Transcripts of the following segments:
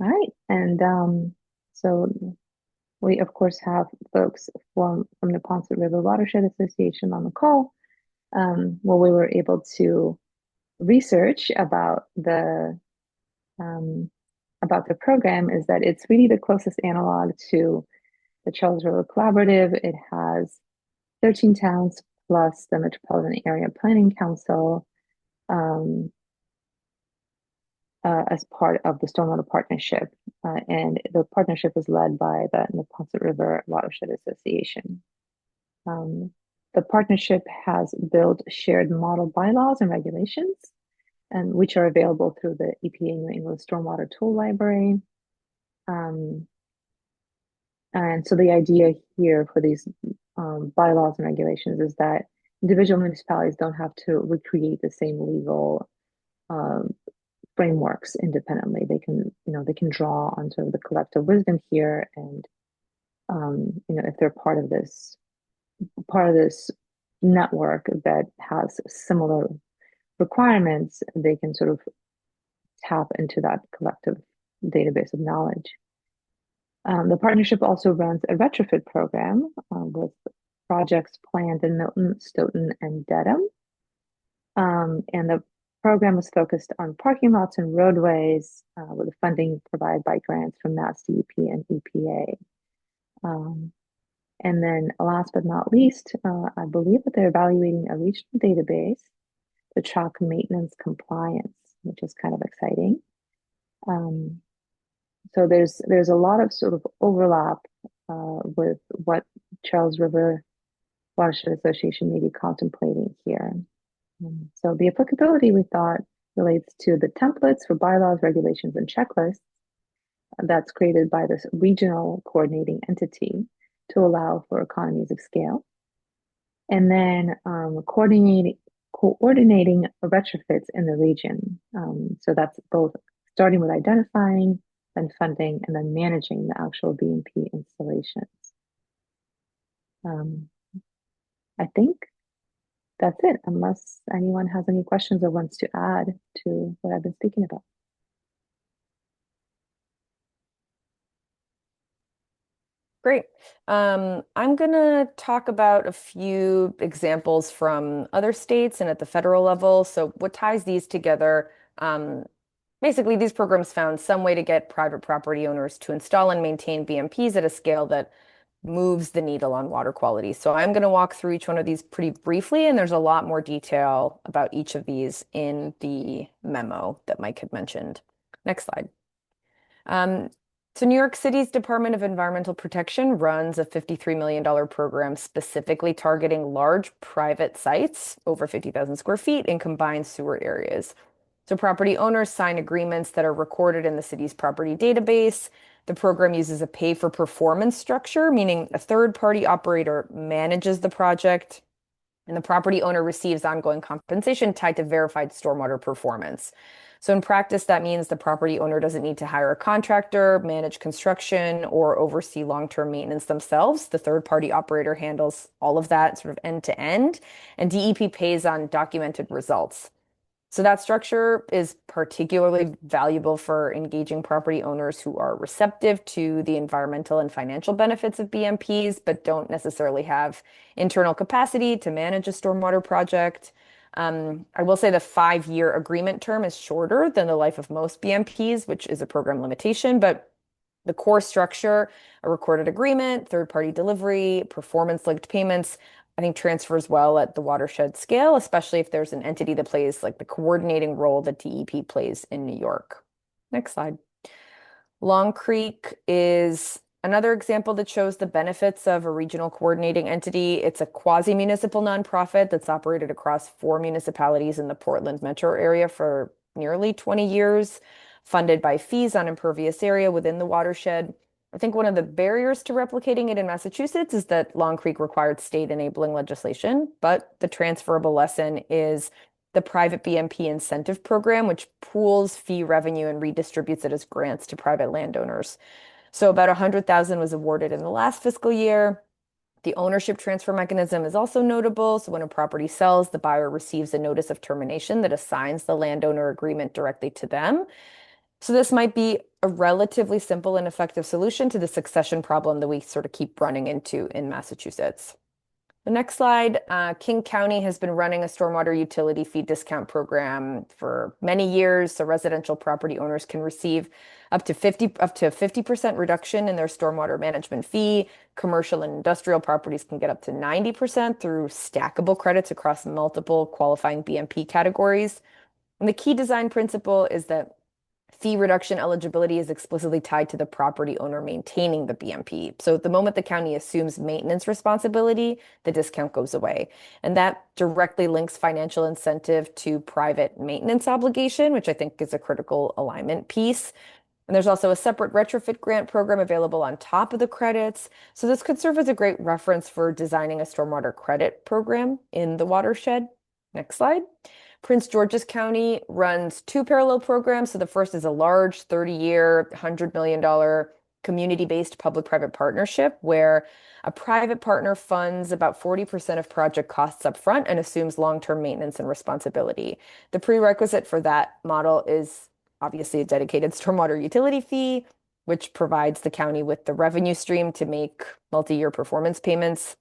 All right. And so we, of course, have folks from the Ponce River Watershed Association on the call. Where we were able to research um, about the program is that it's really the closest analog to the Charles River Collaborative. It has 13 towns plus the Metropolitan Area Planning Council um, as part of the Stormwater Partnership. And the partnership is led by the Neponset River Watershed Association. Um, the partnership has built shared model bylaws and regulations, and which are available through the EPA New England Stormwater Tool Library. Um, and so the idea here for these bylaws and regulations is that individual municipalities don't have to recreate the same legal um, frameworks independently. They can draw on sort of the collective wisdom here, and if they're part of this network that has similar requirements, they can sort of tap into that collective database of knowledge. The partnership also runs a retrofit program with projects planned in Milton, Stoughton, and Dedham. And the program is focused on parking lots and roadways with funding provided by grants from Mass DEP and EPA. And then last but not least, I believe that they're evaluating a regional database to track maintenance compliance, which is kind of exciting. Um, so there's a lot of sort of overlap with what Charles River Watershed Association may be contemplating here. So the applicability we thought relates to the templates for bylaws, regulations, and checklists that's created by this regional coordinating entity to allow for economies of scale. And then coordinating retrofits in the region. So that's both starting with identifying, then funding, and then managing the actual BMP installations. Um, I think that's it, unless anyone has any questions or wants to add to what I've been speaking about. Great. I'm going to talk about a few examples from other states and at the federal level. So, what ties these together? Um, Basically, these programs found some way to get private property owners to install and maintain BMPs at a scale that moves the needle on water quality. So, I'm going to walk through each one of these pretty briefly, and there's a lot more detail about each of these in the memo that Mike had mentioned. Next slide. Um, so New York City's Department of Environmental Protection runs a $53 million program specifically targeting large private sites over 50,000 square feet in combined sewer areas. So property owners sign agreements that are recorded in the city's property database. The program uses a pay for performance structure, meaning a third party operator manages the project and the property owner receives ongoing compensation tied to verified stormwater performance. So in practice, that means the property owner doesn't need to hire a contractor, manage construction, or oversee long-term maintenance themselves. The third-party operator handles all of that sort of end to end, and DEP pays on documented results. So that structure is particularly valuable for engaging property owners who are receptive to the environmental and financial benefits of BMPs, but don't necessarily have internal capacity to manage a stormwater project. I will say the 5-year agreement term is shorter than the life of most BMPs, which is a program limitation, but the core structure, a recorded agreement, third-party delivery, performance-linked payments, I think transfers well at the watershed scale, especially if there's an entity that plays like the coordinating role that DEP plays in New York. Next slide. Long Creek is another example that shows the benefits of a regional coordinating entity. It's a quasi-municipal nonprofit that's operated across 4 municipalities in the Portland metro area for nearly 20 years, funded by fees on impervious area within the watershed. I think one of the barriers to replicating it in Massachusetts is that Long Creek required state enabling legislation, but the transferable lesson is the private BMP incentive program, which pools fee revenue and redistributes it as grants to private landowners. So about 100,000 was awarded in the last fiscal year. The ownership transfer mechanism is also notable. So when a property sells, the buyer receives a notice of termination that assigns the landowner agreement directly to them. So this might be a relatively simple and effective solution to the succession problem that we sort of keep running into in Massachusetts. The next slide, King County has been running a stormwater utility fee discount program for many years, so residential property owners can receive up to 50% reduction in their stormwater management fee. Commercial and industrial properties can get up to 90% through stackable credits across multiple qualifying BMP categories. And the key design principle is that fee reduction eligibility is explicitly tied to the property owner maintaining the BMP. So the moment the county assumes maintenance responsibility, the discount goes away. And that directly links financial incentive to private maintenance obligation, which I think is a critical alignment piece. And there's also a separate retrofit grant program available on top of the credits. So this could serve as a great reference for designing a stormwater credit program in the watershed. Next slide. Prince George's County runs two parallel programs. So the first is a large 30-year, $100 million community-based public-private partnership where a private partner funds about 40% of project costs up front and assumes long-term maintenance and responsibility. The prerequisite for that model is obviously a dedicated stormwater utility fee, which provides the county with the revenue stream to make multi-year performance payments.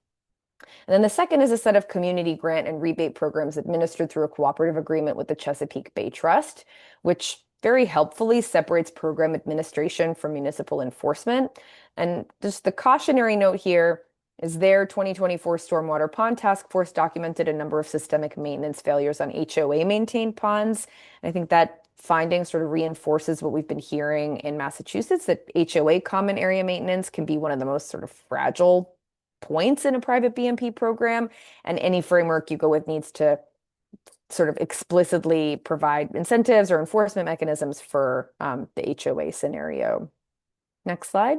And then the second is a set of community grant and rebate programs administered through a cooperative agreement with the Chesapeake Bay Trust, which very helpfully separates program administration from municipal enforcement. And just the cautionary note here is their 2024 Stormwater Pond Task Force documented a number of systemic maintenance failures on HOA maintained ponds. And I think that finding sort of reinforces what we've been hearing in Massachusetts, that HOA common area maintenance can be one of the most sort of fragile points in a private BMP program, and any framework you go with needs to sort of explicitly provide incentives or enforcement mechanisms for the HOA scenario. Next slide.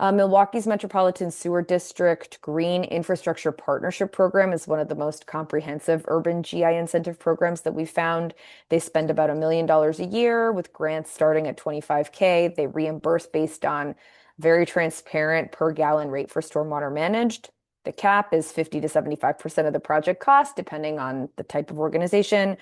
Milwaukee's Metropolitan Sewer District Green Infrastructure Partnership Program is one of the most comprehensive urban GI incentive programs that we found. They spend about $1 million a year with grants starting at 25K. They reimburse based on very transparent per gallon rate for stormwater managed. The cap is 50 to 75% of the project cost, depending on the type of organization.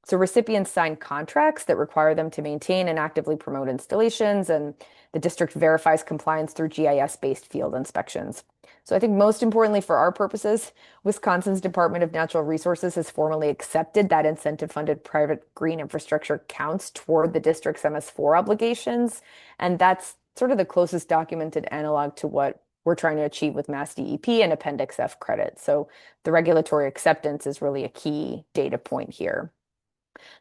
So recipients sign contracts that require them to maintain and actively promote installations, and the district verifies compliance through GIS-based field inspections. So I think most importantly for our purposes, Wisconsin's Department of Natural Resources has formally accepted that incentive-funded private green infrastructure counts toward the district's MS4 obligations, and that's sort of the closest documented analog to what we're trying to achieve with Mass DEP and Appendix F credit. So the regulatory acceptance is really a key data point here.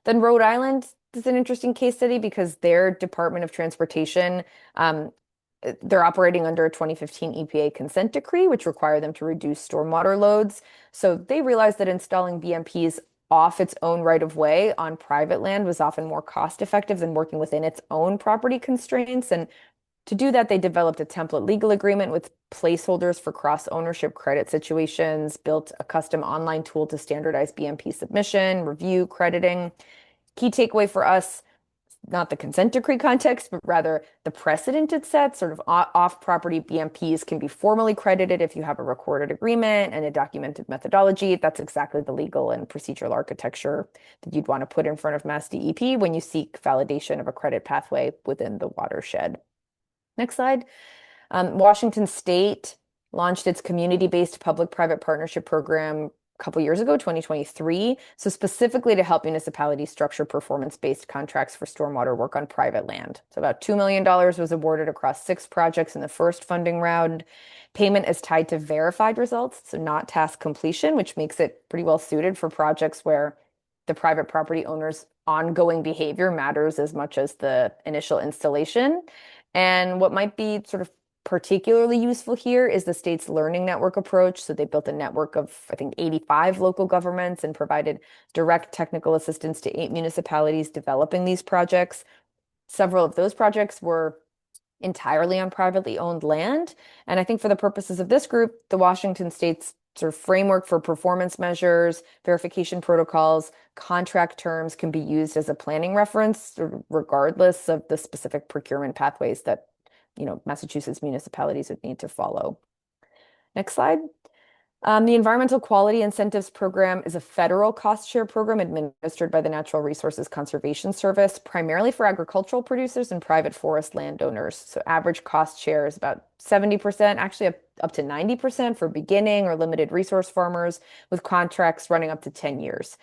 Then Rhode Island is an interesting case study because their Department of Transportation, they're operating under a 2015 EPA consent decree, which require them to reduce stormwater loads. So they realized that installing BMPs off its own right of way on private land was often more cost effective than working within its own property constraints. And to do that, they developed a template legal agreement with placeholders for cross-ownership credit situations, built a custom online tool to standardize BMP submission, review, crediting. Key takeaway for us, not the consent decree context, but rather the precedent it sets. Sort of off-property BMPs can be formally credited if you have a recorded agreement and a documented methodology. That's exactly the legal and procedural architecture that you'd want to put in front of Mass DEP when you seek validation of a credit pathway within the watershed. Next slide. Washington State launched its community-based public-private partnership program a couple years ago, 2023, so specifically to help municipalities structure performance-based contracts for stormwater work on private land. So about $2 million was awarded across 6 projects in the first funding round. Payment is tied to verified results, so not task completion, which makes it pretty well suited for projects where the private property owner's ongoing behavior matters as much as the initial installation. And what might be sort of particularly useful here is the state's learning network approach. So they built a network of, I think, 85 local governments and provided direct technical assistance to 8 municipalities developing these projects. Several of those projects were entirely on privately owned land. And I think for the purposes of this group, the Washington State's sort of framework for performance measures, verification protocols, contract terms can be used as a planning reference, regardless of the specific procurement pathways that Massachusetts municipalities would need to follow. Next slide. The Environmental Quality Incentives Program is a federal cost share program administered by the Natural Resources Conservation Service, primarily for agricultural producers and private forest landowners. So average cost share is about 70%, actually up to 90% for beginning or limited resource farmers, with contracts running up to 10 years.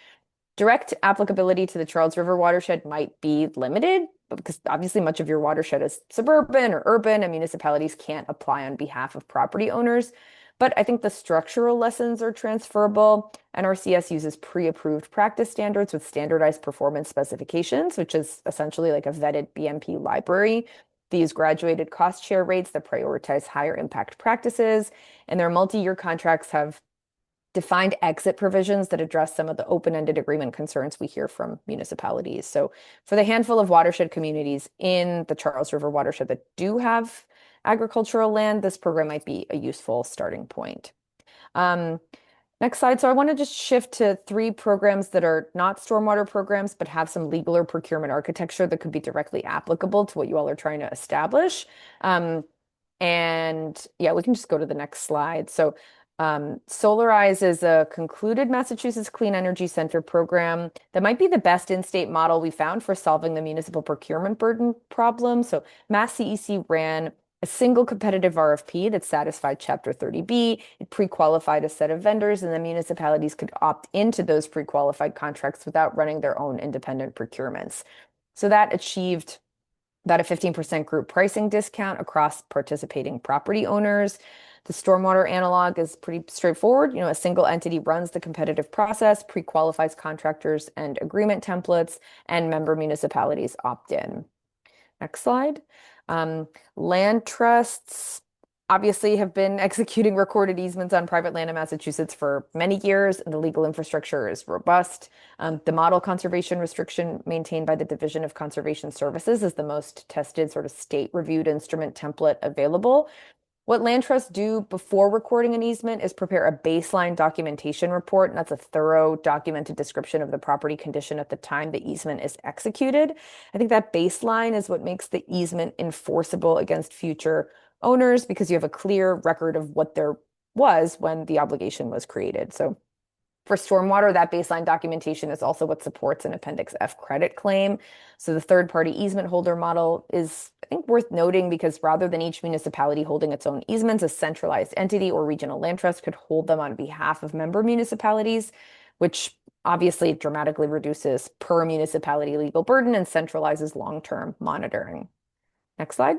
Direct applicability to the Charles River watershed might be limited because obviously much of your watershed is suburban or urban, and municipalities can't apply on behalf of property owners. But I think the structural lessons are transferable. NRCS uses pre-approved practice standards with standardized performance specifications, which is essentially like a vetted BMP library. They use graduated cost share rates that prioritize higher impact practices, and their multi-year contracts have defined exit provisions that address some of the open-ended agreement concerns we hear from municipalities. So for the handful of watershed communities in the Charles River watershed that do have agricultural land, this program might be a useful starting point. Um, Next slide. So I want to just shift to three programs that are not stormwater programs, but have some legal or procurement architecture that could be directly applicable to what you all are trying to establish. And yeah, we can just go to the next slide. So Solarize is a concluded Massachusetts Clean Energy Center program that might be the best in-state model we found for solving the municipal procurement burden problem. So Mass CEC ran a single competitive RFP that satisfied Chapter 30B. It pre-qualified a set of vendors, and the municipalities could opt into those pre-qualified contracts without running their own independent procurements. So that achieved about a 15% group pricing discount across participating property owners. The stormwater analog is pretty straightforward. A single entity runs the competitive process, pre-qualifies contractors and agreement templates, and member municipalities opt in. Next slide. Land trusts obviously have been executing recorded easements on private land in Massachusetts for many years, and the legal infrastructure is robust. The model conservation restriction maintained by the Division of Conservation Services is the most tested sort of state-reviewed instrument template available. What land trusts do before recording an easement is prepare a baseline documentation report, and that's a thorough documented description of the property condition at the time the easement is executed. I think that baseline is what makes the easement enforceable against future owners because you have a clear record of what there was when the obligation was created. So for stormwater, that baseline documentation is also what supports an Appendix F credit claim. So the third-party easement holder model is, I think, worth noting because rather than each municipality holding its own easements, a centralized entity or regional land trust could hold them on behalf of member municipalities, which obviously dramatically reduces per municipality legal burden and centralizes long-term monitoring. Next slide.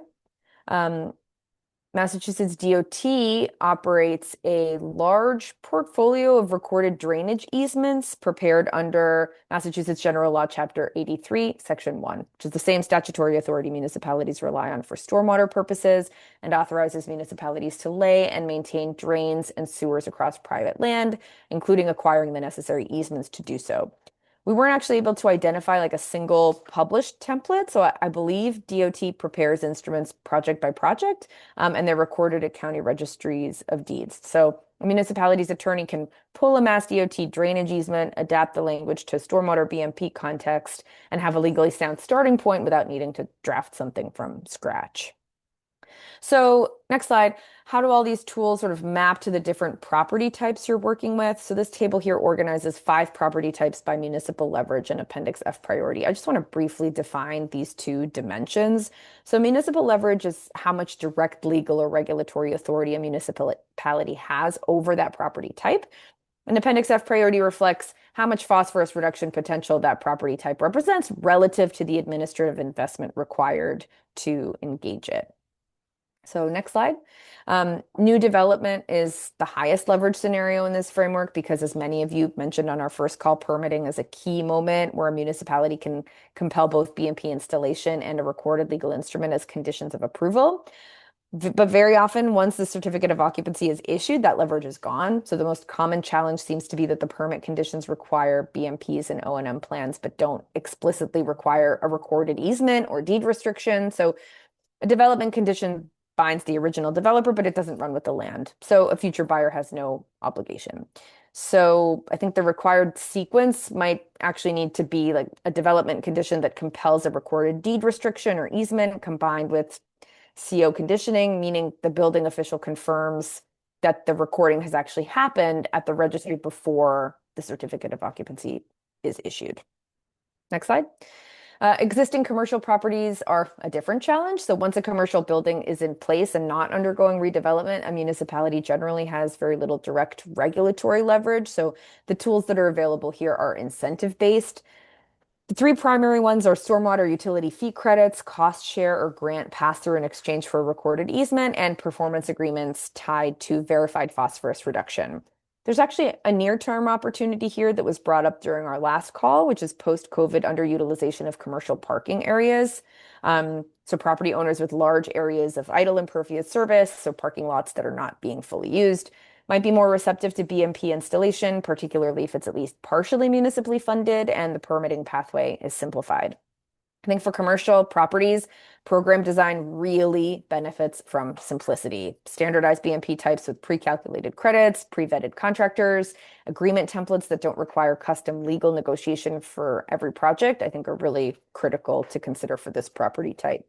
Massachusetts DOT operates a large portfolio of recorded drainage easements prepared under Massachusetts General Law, Chapter 83, Section 1, which is the same statutory authority municipalities rely on for stormwater purposes and authorizes municipalities to lay and maintain drains and sewers across private land, including acquiring the necessary easements to do so. We weren't actually able to identify like a single published template, so I believe DOT prepares instruments project by project, and they're recorded at county registries of deeds. So a municipality's attorney can pull a Mass DOT drainage easement, adapt the language to stormwater BMP context, and have a legally sound starting point without needing to draft something from scratch. So next slide, how do all these tools sort of map to the different property types you're working with? So this table here organizes 5 property types by municipal leverage and Appendix F priority. I just want to briefly define these 2 dimensions. So municipal leverage is how much direct legal or regulatory authority a municipality has over that property type. And Appendix F priority reflects how much phosphorus reduction potential that property type represents relative to the administrative investment required to engage it. So next slide. New development is the highest leverage scenario in this framework because, as many of you mentioned on our first call, permitting is a key moment where a municipality can compel both BMP installation and a recorded legal instrument as conditions of approval. But very often, once the certificate of occupancy is issued, that leverage is gone. So the most common challenge seems to be that the permit conditions require BMPs and O&M plans, but don't explicitly require a recorded easement or deed restriction. So a development condition binds the original developer, but it doesn't run with the land. So a future buyer has no obligation. So I think the required sequence might actually need to be like a development condition that compels a recorded deed restriction or easement combined with CO conditioning, meaning the building official confirms that the recording has actually happened at the registry before the certificate of occupancy is issued. Next slide. Existing commercial properties are a different challenge. So once a commercial building is in place and not undergoing redevelopment, a municipality generally has very little direct regulatory leverage. So the tools that are available here are incentive-based. The three primary ones are stormwater utility fee credits, cost share or grant pass-through in exchange for a recorded easement, and performance agreements tied to verified phosphorus reduction. There's actually a near-term opportunity here that was brought up during our last call, which is post-COVID underutilization of commercial parking areas. So property owners with large areas of idle impervious service, so parking lots that are not being fully used, might be more receptive to BMP installation, particularly if it's at least partially municipally funded and the permitting pathway is simplified. I think for commercial properties, program design really benefits from simplicity. Standardized BMP types with pre-calculated credits, pre-vetted contractors, agreement templates that don't require custom legal negotiation for every project, I think are really critical to consider for this property type.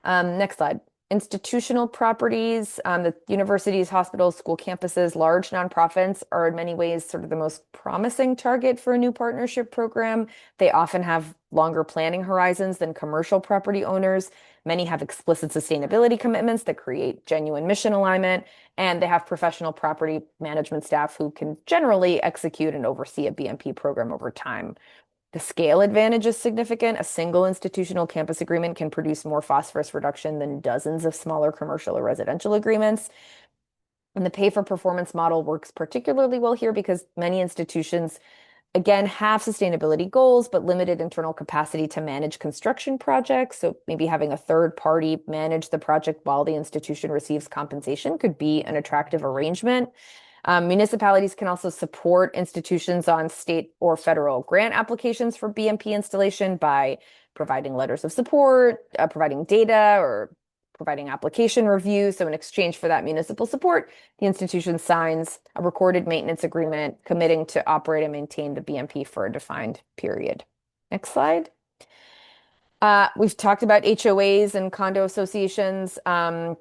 Next slide. Institutional properties, the universities, hospitals, school campuses, large nonprofits are in many ways sort of the most promising target for a new partnership program. They often have longer planning horizons than commercial property owners. Many have explicit sustainability commitments that create genuine mission alignment, and they have professional property management staff who can generally execute and oversee a BMP program over time. The scale advantage is significant. A single institutional campus agreement can produce more phosphorus reduction than dozens of smaller commercial or residential agreements. And the pay for performance model works particularly well here because many institutions, again, have sustainability goals, but limited internal capacity to manage construction projects. So maybe having a third party manage the project while the institution receives compensation could be an attractive arrangement. Municipalities can also support institutions on state or federal grant applications for BMP installation by providing letters of support, providing data, or providing application review. So in exchange for that municipal support, the institution signs a recorded maintenance agreement committing to operate and maintain the BMP for a defined period. Next slide. We've talked about HOAs and condo associations, and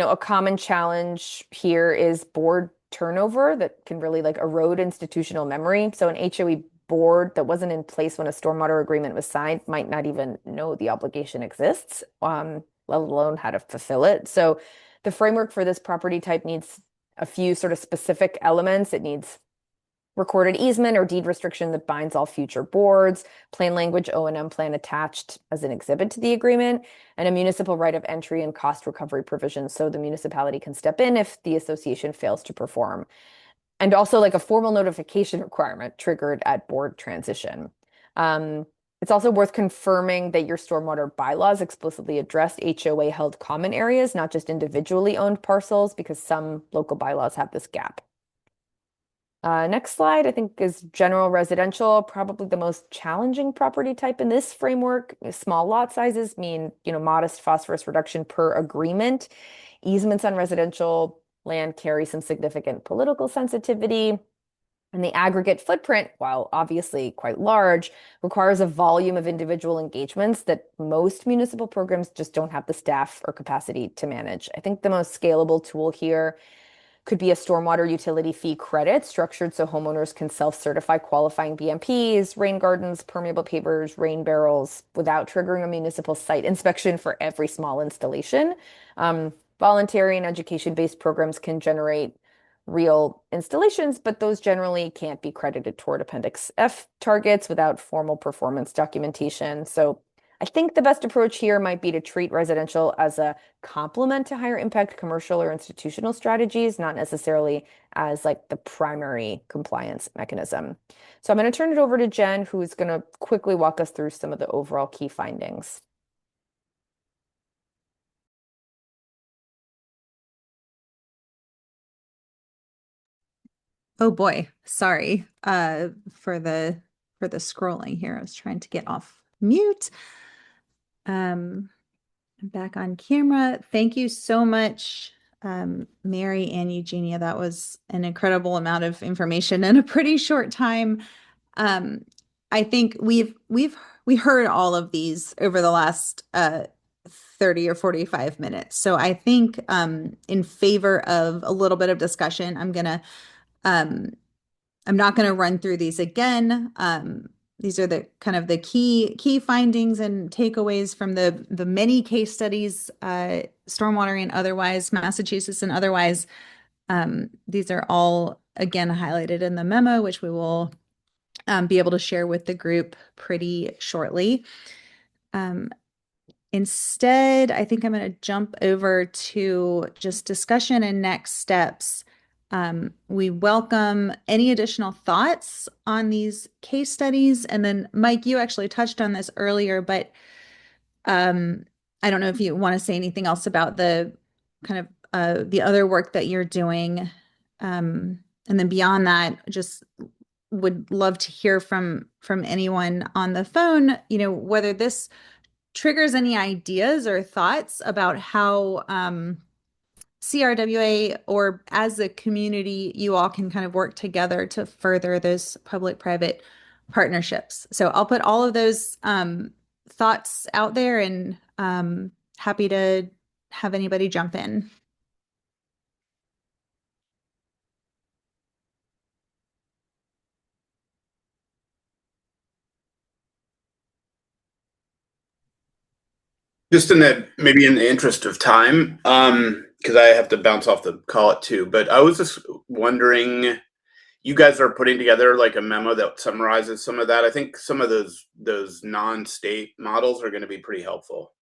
a common challenge here is board turnover that can really like erode institutional memory. So an HOA board that wasn't in place when a stormwater agreement was signed might not even know the obligation exists, let alone how to fulfill it. So the framework for this property type needs a few sort of specific elements. It needs recorded easement or deed restriction that binds all future boards, plain language O&M plan attached as an exhibit to the agreement, and a municipal right of entry and cost recovery provision so the municipality can step in if the association fails to perform. And also like a formal notification requirement triggered at board transition. It's also worth confirming that your stormwater bylaws explicitly address HOA held common areas, not just individually owned parcels, because some local bylaws have this gap. Next slide, I think, is general residential, probably the most challenging property type in this framework. Small lot sizes mean, modest phosphorus reduction per agreement. Easements on residential land carry some significant political sensitivity. And the aggregate footprint, while obviously quite large, requires a volume of individual engagements that most municipal programs just don't have the staff or capacity to manage. I think the most scalable tool here could be a stormwater utility fee credit structured so homeowners can self-certify qualifying BMPs, rain gardens, permeable pavers, rain barrels without triggering a municipal site inspection for every small installation. Voluntary and education-based programs can generate real installations, but those generally can't be credited toward Appendix F targets without formal performance documentation. So I think the best approach here might be to treat residential as a complement to higher impact commercial or institutional strategies, not necessarily as like the primary compliance mechanism. So I'm going to turn it over to Jen, who's going to quickly walk us through some of the overall key findings. Oh boy, sorry for the scrolling here. I was trying to get off mute. I'm back on camera. Thank you so much, Mary and Eugenia. That was an incredible amount of information in a pretty short time. I think we heard all of these over the last 30 or 45 minutes. So I think in favor of a little bit of discussion, I'm not going to run through these again. These are the kind of the key findings and takeaways from the many case studies, stormwater and otherwise, Massachusetts and otherwise. These are all again highlighted in the memo, which we will be able to share with the group pretty shortly. Instead, I think I'm going to jump over to just discussion and next steps. We welcome any additional thoughts on these case studies. And then, Mike, you actually touched on this earlier, but I don't know if you want to say anything else about the kind of the other work that you're doing. And then beyond that, just would love to hear from anyone on the phone, whether this triggers any ideas or thoughts about how CRWA or as a community, you all can kind of work together to further those public-private partnerships. So I'll put all of those thoughts out there and happy to have anybody jump in. Just maybe in the interest of time, because I have to bounce off the call at 2, but I was just wondering, you guys are putting together like a memo that summarizes some of that. I think some of those non-state models are going to be pretty helpful.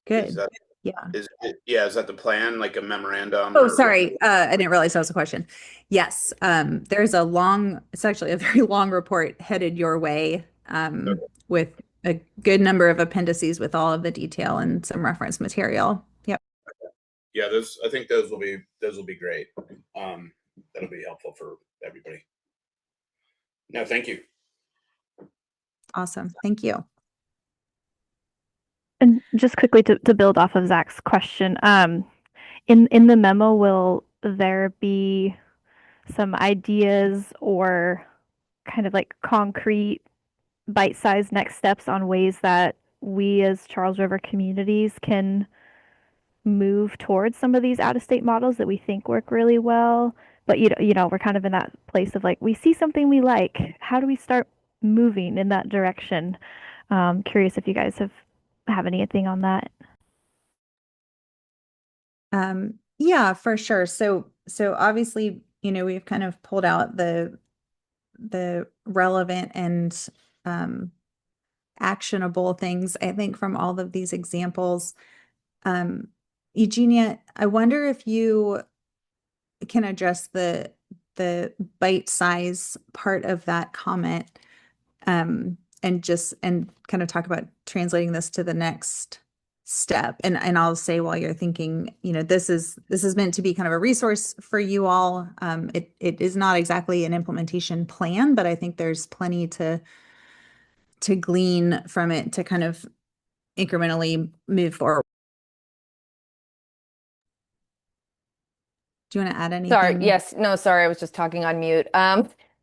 Good. Yeah. Is that the plan? Like a memorandum? Oh, sorry. I didn't realize that was a question. Yes. It's actually a very long report headed your way with a good number of appendices with all of the detail and some reference material. Yep. Yeah, I think those will be great. That'll be helpful for everybody. No, thank you. Awesome. Thank you. And just quickly to build off of Zach's question, in the memo, will there be some ideas or kind of like concrete bite-sized next steps on ways that we as Charles River communities can move towards some of these out-of-state models that we think work really well? But we're kind of in that place of like, we see something we like. How do we start moving in that direction? Curious if you guys have anything on that. Yeah, for sure. So obviously, we've kind of pulled out the relevant and actionable things, I think, from all of these examples. Eugenia, I wonder if you can address the bite size part of that comment, and kind of talk about translating this to the next step. And I'll say while you're thinking, this is meant to be kind of a resource for you all. It is not exactly an implementation plan, but I think there's plenty to glean from it to kind of incrementally move forward. Do you want to add anything? Sorry, yes. No, sorry, I was just talking on mute.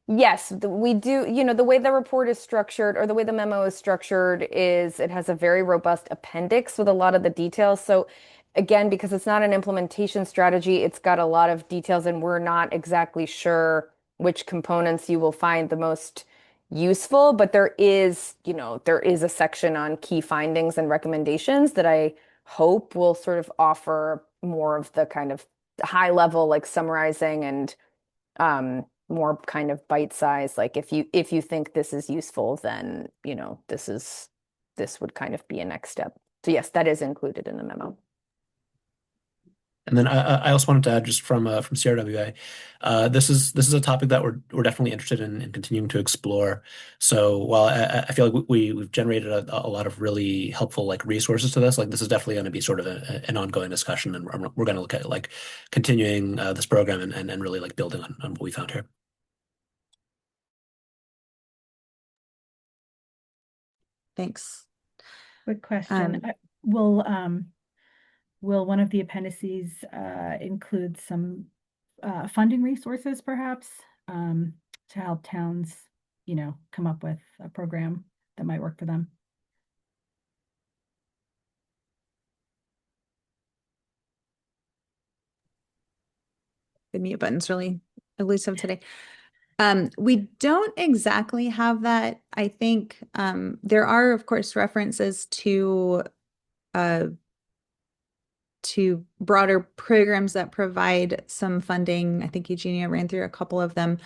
Yes, we do, the way the report is structured or the way the memo is structured is it has a very robust appendix with a lot of the details. So again, because it's not an implementation strategy, it's got a lot of details and we're not exactly sure which components you will find the most useful, but there is a section on key findings and recommendations that I hope will sort of offer more of the kind of high level, like summarizing and more kind of bite size. Like if you think this is useful, then this would kind of be a next step. So yes, that is included in the memo. And then I also wanted to add just from CRWA, this is a topic that we're definitely interested in continuing to explore. So while I feel like we've generated a lot of really helpful like resources to this, like this is definitely going to be sort of an ongoing discussion, and we're going to look at like continuing this program and really like building on what we found here. Thanks. Good question. Will one of the appendices include some funding resources, perhaps, to help towns, come up with a program that might work for them? The mute button's really elusive today. We don't exactly have that. I think there are, of course, references to broader programs that provide some funding. I think Eugenia ran through a couple of them.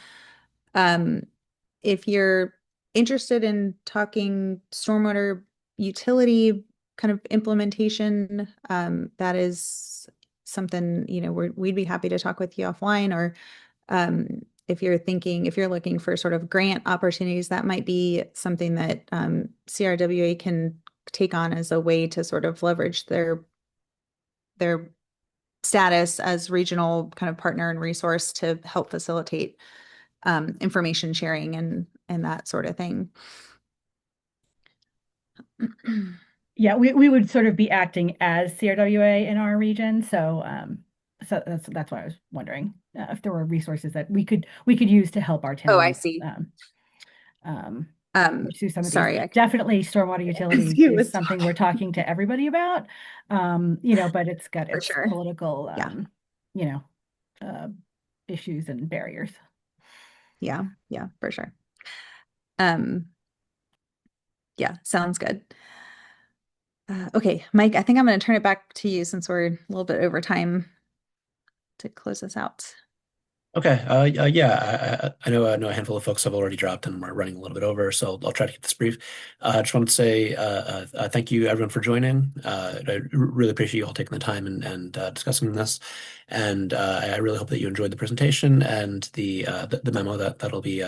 If you're interested in talking stormwater utility kind of implementation, that is something, you know, we'd be happy to talk with you offline, or if you're looking for sort of grant opportunities, that might be something that CRWA can take on as a way to sort of leverage their status as regional kind of partner and resource to help facilitate information sharing and that sort of thing. Yeah, we would sort of be acting as CRWA in our region, so that's why I was wondering if there were resources that we could use to help our towns. Oh, I see. Pursue some of Sorry, these. Definitely stormwater utilities is something we're talking to everybody about. You know, but it's got its political, you know, issues and barriers. Yeah, for sure. Yeah, sounds good. Okay, Mike, I think I'm going to turn it back to you since we're a little bit over time to close this out. Okay. Yeah, I know a handful of folks have already dropped and we're running a little bit over, so I'll try to keep this brief. I just wanted to say thank you everyone for joining. I really appreciate you all taking the time and discussing this. And I really hope that you enjoyed the presentation and the memo that'll be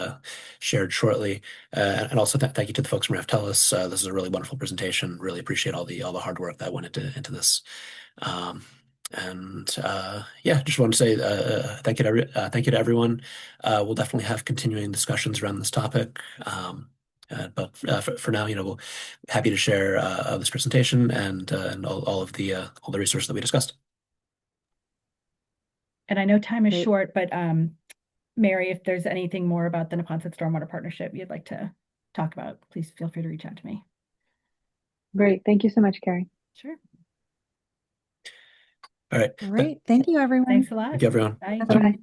shared shortly. And also thank you to the folks from Raftelis. This is a really wonderful presentation. Really appreciate all the hard work that went into this. Yeah, just want to say thank you to everyone. We'll definitely have continuing discussions around this topic. But for now, you know, we're happy to share this presentation and all the resources that we discussed. And I know time is short, but Mary, if there's anything more about the Neponset Stormwater Partnership you'd like to talk about, please feel free to reach out to me. Great. Thank you so much, Carrie. Sure. All right. Thank you, everyone. Thanks a lot. Thank you, everyone. Bye. Bye.